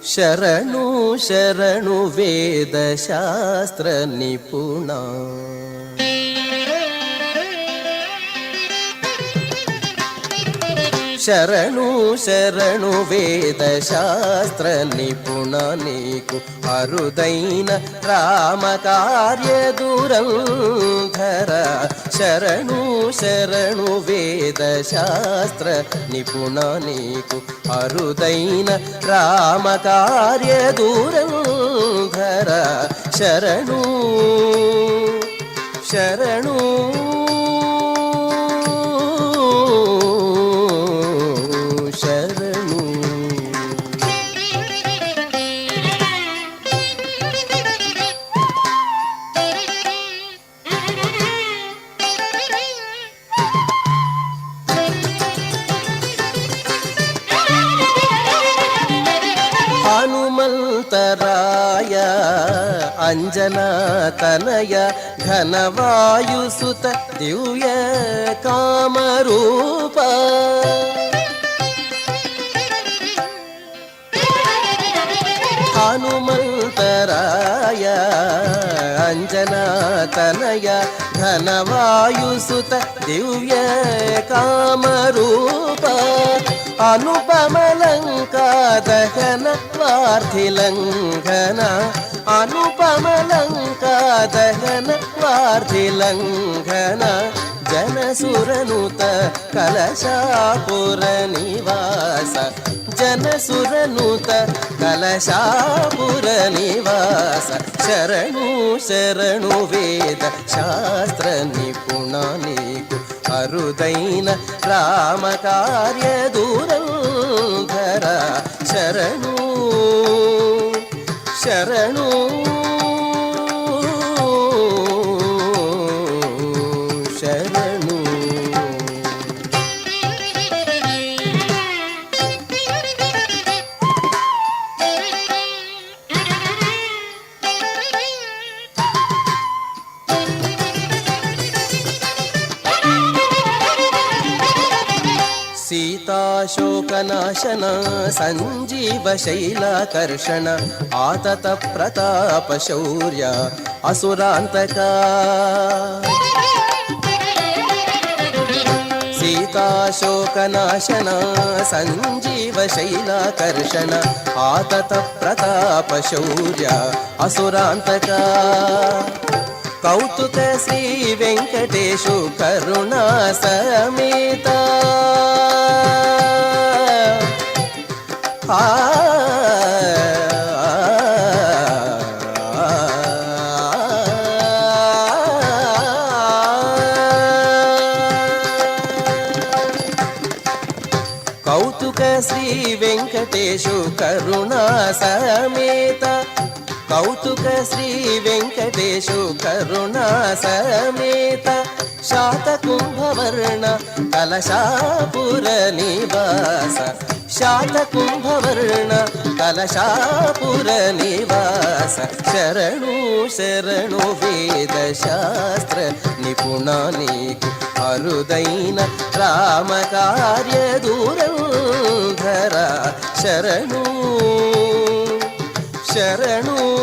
ಶರಣು ಶರಣು ವೇದ ಶಾಸ್ತ್ರ ನಿಪುಣ. ಶರಣು ಶರಣು ವೇದ ಶಾಸ್ತ್ರ ನಿಪುಣ ನೀಕು ಅರುದೈನ ರಾಮ ಕಾರ್ಯ ದುರಂಧರ. ಶರಣು ಶರಣು ವೇದ ಶಾಸ್ತ್ರ ನಿಪುಣ ನೀಕು ಅರುದೈನ ರಾಮ ಕಾರ್ಯ ದುರಂಧರ. ಶರಣು ಶರಣು ಹನುಮಂತರಾಯ ಅಂಜನಾ ತನಯ ಘನವಾಯುಸುತ ದಿವ್ಯ ಕಾಮರೂಪ. ಹನುಮಂತರಾಯ ಅಂಜನಾ ತನಯ ಘನವಾಯುಸುತ ದಿವ್ಯ ಕಾಮರೂಪ. ಅನುಪಮಲಂಕಾ ದಹನ ವಾರ್ಧಿಲಂಘನ. ಅನುಪಮಲಂಕಾ ದಹನ ವಾರ್ಧಿಲಂಘನ. ಜನಸುರನುತ ಕಲಶಾಪುರ ನಿವಾಸ. ಜನಸುರನುತ ಕಲಶಾಪುರ ನಿವಾಸ. ಶರಣು ಶರಣು ವೇದ ಶಾಸ್ತ್ರ ನಿಪುಣ ನೀಕು ಅರುದೈನ ರಾಮ ಕಾರ್ಯ ದುರಂಧರ. ಶರಣು ಶರಣು ಶರಣು. ಸೀತಾಶೋಕನಾಶನ ಸಂಜೀವ ಶೈಲಾಕರ್ಷಣ. ಆತತ ಪ್ರತಾಪ ಶೌರ್ಯ ಅಸುರಾಂತಕ. ಸೀತಾಶೋಕನಾಶನ ಸಂಜೀವ ಶೈಲಾಕರ್ಷಣ. ಆತತ ಪ್ರತಾಪ ಶೌರ್ಯ ಅಸುರಾಂತಕ. ಕೌತುಕ ಶ್ರೀ ವೆಂಕಟೇಶು ಕರುಣಾ ಸಮೇತ. ಕೌತುಕ ಶ್ರೀ ವೆಂಕಟೇಶು ಕರುಣಾ ಸಮೇತ. ಕೌತುಕ ಶ್ರೀ ವೆಂಕಟೇಶು ಕರುಣಾ ಸಮೇತ. ಶಾತಕುಂಭವರ್ಣ ಕಲಶಾಪುರ ನಿವಾಸ. ಶಾತಕುಂಭವರ್ಣ ಕಲಶಾಪುರ ನಿವಾಸ. ಶರಣು ಶರಣು ವೇದ ಶಾಸ್ತ್ರ ನಿಪುಣ ನೀಕು ಅರುದೈನ ರಾಮ ಕಾರ್ಯ ದುರಂಧರ. ಶರಣು ಶರಣು